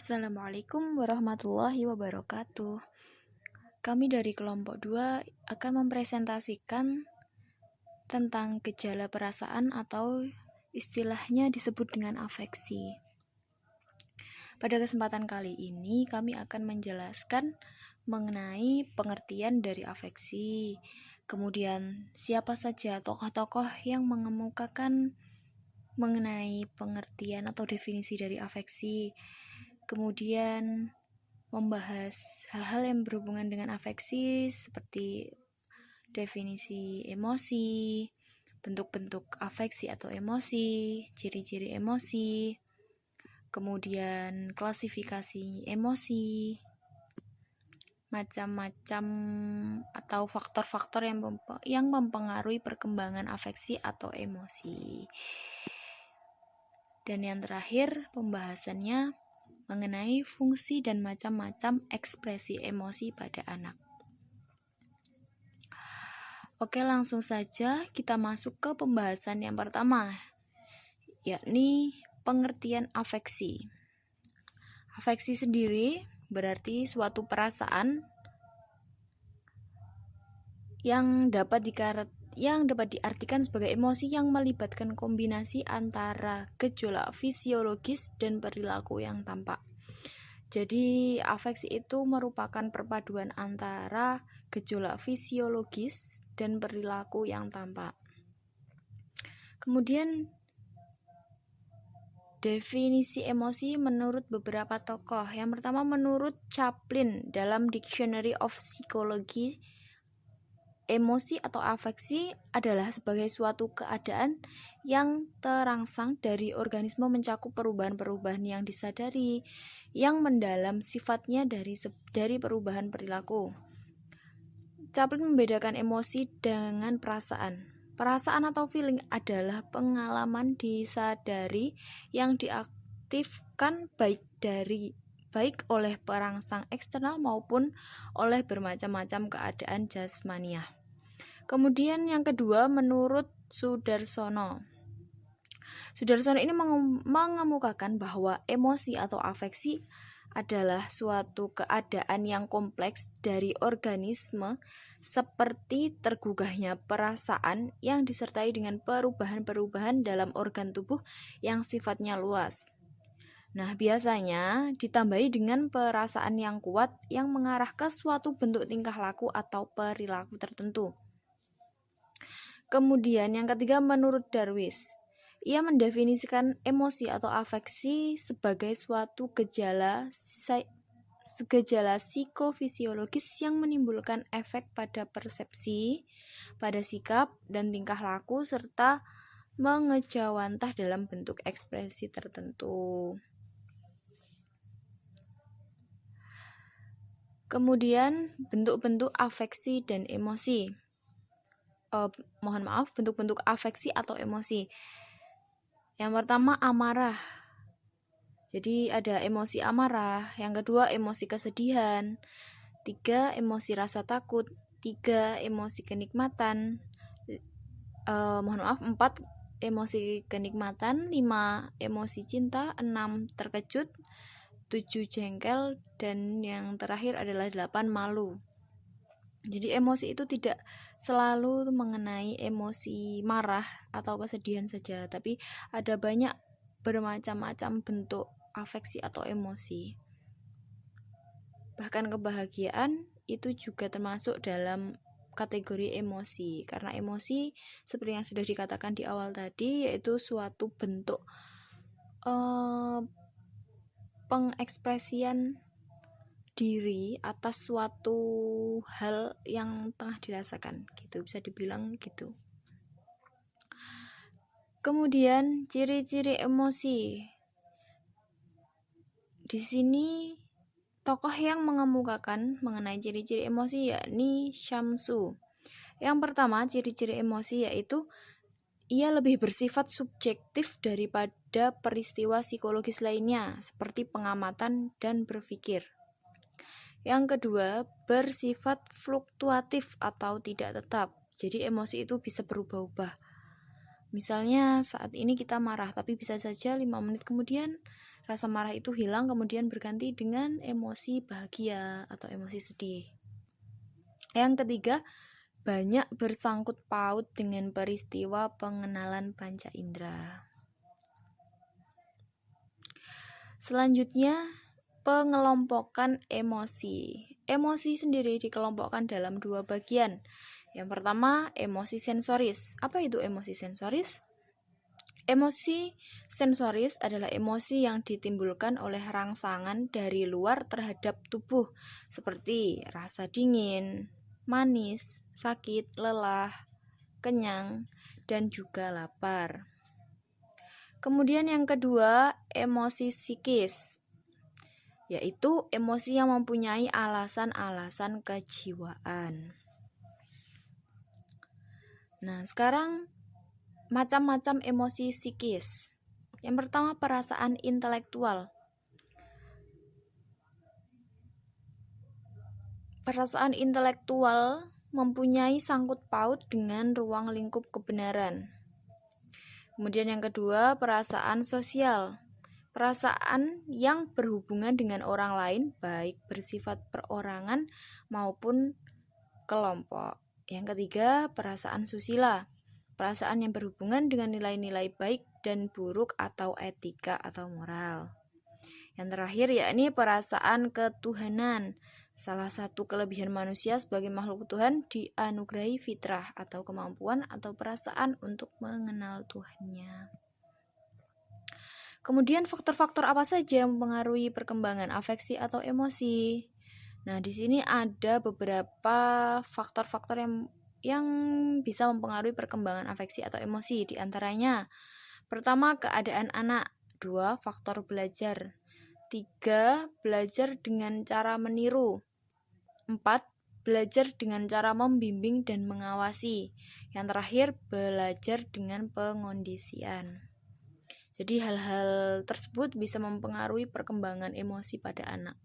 Assalamualaikum warahmatullahi wabarakatuh. Kami dari kelompok 2 akan mempresentasikan tentang gejala perasaan atau istilahnya disebut dengan afeksi. Pada kesempatan kali ini kami akan menjelaskan mengenai pengertian dari afeksi. Kemudian siapa saja tokoh-tokoh yang mengemukakan mengenai pengertian atau definisi dari afeksi. Kemudian membahas hal-hal yang berhubungan dengan afeksi seperti definisi emosi, bentuk-bentuk afeksi atau emosi, ciri-ciri emosi, kemudian klasifikasi emosi, macam-macam atau faktor-faktor yang mempengaruhi perkembangan afeksi atau emosi. Dan yang terakhir pembahasannya mengenai fungsi dan macam-macam ekspresi emosi pada anak. Oke, langsung saja kita masuk ke pembahasan yang pertama, yakni pengertian afeksi. Afeksi sendiri berarti suatu perasaan yang dapat diartikan sebagai emosi yang melibatkan kombinasi antara gejolak fisiologis dan perilaku yang tampak. Jadi afeksi itu merupakan perpaduan antara gejolak fisiologis dan perilaku yang tampak. Kemudian definisi emosi menurut beberapa tokoh. Yang pertama menurut Chaplin dalam Dictionary of Psychology, emosi atau afeksi adalah sebagai suatu keadaan yang terangsang dari organisme mencakup perubahan-perubahan yang disadari, yang mendalam sifatnya dari perubahan perilaku. Chaplin membedakan emosi dengan perasaan. Perasaan atau feeling adalah pengalaman disadari yang diaktifkan baik oleh perangsang eksternal maupun oleh bermacam-macam keadaan jasmaniah. Kemudian yang kedua menurut Sudarsono. Sudarsono ini mengemukakan bahwa emosi atau afeksi adalah suatu keadaan yang kompleks dari organisme seperti tergugahnya perasaan yang disertai dengan perubahan-perubahan dalam organ tubuh yang sifatnya luas. Nah, biasanya ditambahi dengan perasaan yang kuat yang mengarah ke suatu bentuk tingkah laku atau perilaku tertentu. Kemudian yang ketiga menurut Darwis, ia mendefinisikan emosi atau afeksi sebagai suatu gejala psikofisiologis yang menimbulkan efek pada persepsi, pada sikap dan tingkah laku serta mengejawantah dalam bentuk ekspresi tertentu. Kemudian bentuk-bentuk afeksi dan emosi. Bentuk-bentuk afeksi atau emosi. Yang pertama amarah. Jadi ada emosi amarah. Yang kedua emosi kesedihan. 3 emosi rasa takut. 3 emosi kenikmatan. 4 emosi kenikmatan. 5 emosi cinta. 6 terkejut. 7 jengkel. Dan yang terakhir adalah 8 malu. Jadi emosi itu tidak selalu mengenai emosi marah atau kesedihan saja, tapi ada banyak bermacam-macam bentuk afeksi atau emosi. Bahkan kebahagiaan itu juga termasuk dalam kategori emosi, karena emosi seperti yang sudah dikatakan di awal tadi yaitu suatu bentuk pengekspresian diri atas suatu hal yang tengah dirasakan, gitu bisa dibilang gitu. Kemudian ciri-ciri emosi. Di sini tokoh yang mengemukakan mengenai ciri-ciri emosi yakni Syamsu. Yang pertama ciri-ciri emosi yaitu ia lebih bersifat subjektif daripada peristiwa psikologis lainnya seperti pengamatan dan berpikir. Yang kedua, bersifat fluktuatif atau tidak tetap. Jadi emosi itu bisa berubah-ubah. Misalnya saat ini kita marah, tapi bisa saja 5 menit kemudian rasa marah itu hilang kemudian berganti dengan emosi bahagia atau emosi sedih. Yang ketiga, banyak bersangkut paut dengan peristiwa pengenalan panca indera. Selanjutnya, pengelompokan emosi. Emosi sendiri dikelompokkan dalam 2 bagian. Yang pertama, emosi sensoris. Apa itu emosi sensoris? Emosi sensoris adalah emosi yang ditimbulkan oleh rangsangan dari luar terhadap tubuh, seperti rasa dingin, manis, sakit, lelah, kenyang, dan juga lapar. Kemudian yang kedua, emosi psikis, yaitu emosi yang mempunyai alasan-alasan kejiwaan. Nah, sekarang macam-macam emosi psikis. Yang pertama, perasaan intelektual. Perasaan intelektual mempunyai sangkut paut dengan ruang lingkup kebenaran. Kemudian yang kedua, perasaan sosial. Perasaan yang berhubungan dengan orang lain, baik bersifat perorangan maupun kelompok. Yang ketiga, perasaan susila. Perasaan yang berhubungan dengan nilai-nilai baik dan buruk atau etika atau moral. Yang terakhir yakni perasaan ketuhanan. Salah satu kelebihan manusia sebagai makhluk Tuhan dianugerahi fitrah atau kemampuan atau perasaan untuk mengenal Tuhannya. Kemudian faktor-faktor apa saja yang mempengaruhi perkembangan afeksi atau emosi? Nah, di sini ada beberapa faktor-faktor yang bisa mempengaruhi perkembangan afeksi atau emosi. Di antaranya, pertama, keadaan anak. 2, faktor belajar. 3, belajar dengan cara meniru. 4, belajar dengan cara membimbing dan mengawasi. Yang terakhir, belajar dengan pengondisian. Jadi hal-hal tersebut bisa mempengaruhi perkembangan emosi pada anak.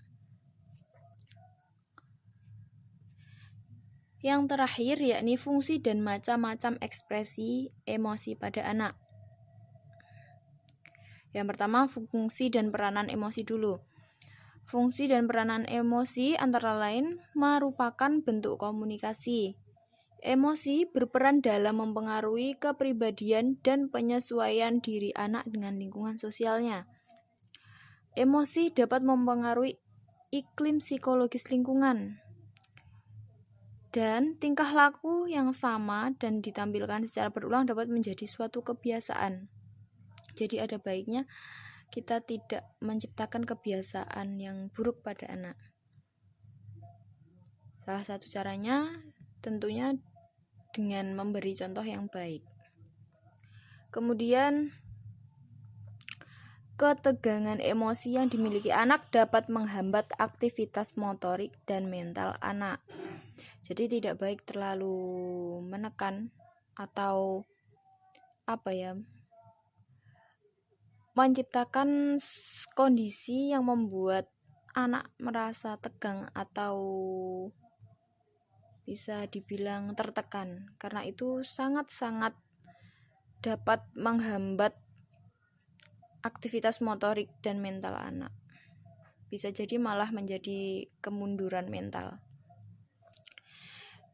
Yang terakhir yakni fungsi dan macam-macam ekspresi emosi pada anak. Yang pertama, fungsi dan peranan emosi dulu. Fungsi dan peranan emosi antara lain merupakan bentuk komunikasi. Emosi berperan dalam mempengaruhi kepribadian dan penyesuaian diri anak dengan lingkungan sosialnya. Emosi dapat mempengaruhi iklim psikologis lingkungan. Dan tingkah laku yang sama dan ditampilkan secara berulang dapat menjadi suatu kebiasaan. Jadi ada baiknya kita tidak menciptakan kebiasaan yang buruk pada anak. Salah satu caranya tentunya dengan memberi contoh yang baik. Kemudian, ketegangan emosi yang dimiliki anak dapat menghambat aktivitas motorik dan mental anak. Jadi tidak baik terlalu menekan atau menciptakan kondisi yang membuat anak merasa tegang atau bisa dibilang tertekan, karena itu sangat-sangat dapat menghambat aktivitas motorik dan mental anak. Bisa jadi malah menjadi kemunduran mental.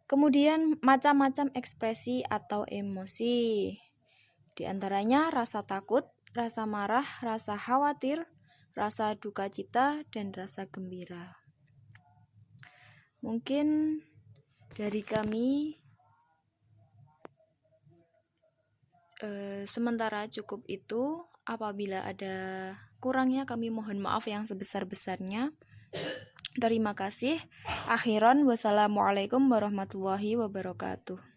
Kemudian macam-macam ekspresi atau emosi. Di antaranya rasa takut, rasa marah, rasa khawatir, rasa duka cita, dan rasa gembira. Mungkin dari kami sementara cukup itu. Apabila ada kurangnya kami mohon maaf yang sebesar-besarnya. Terima kasih. Akhiran, wassalamualaikum warahmatullahi wabarakatuh.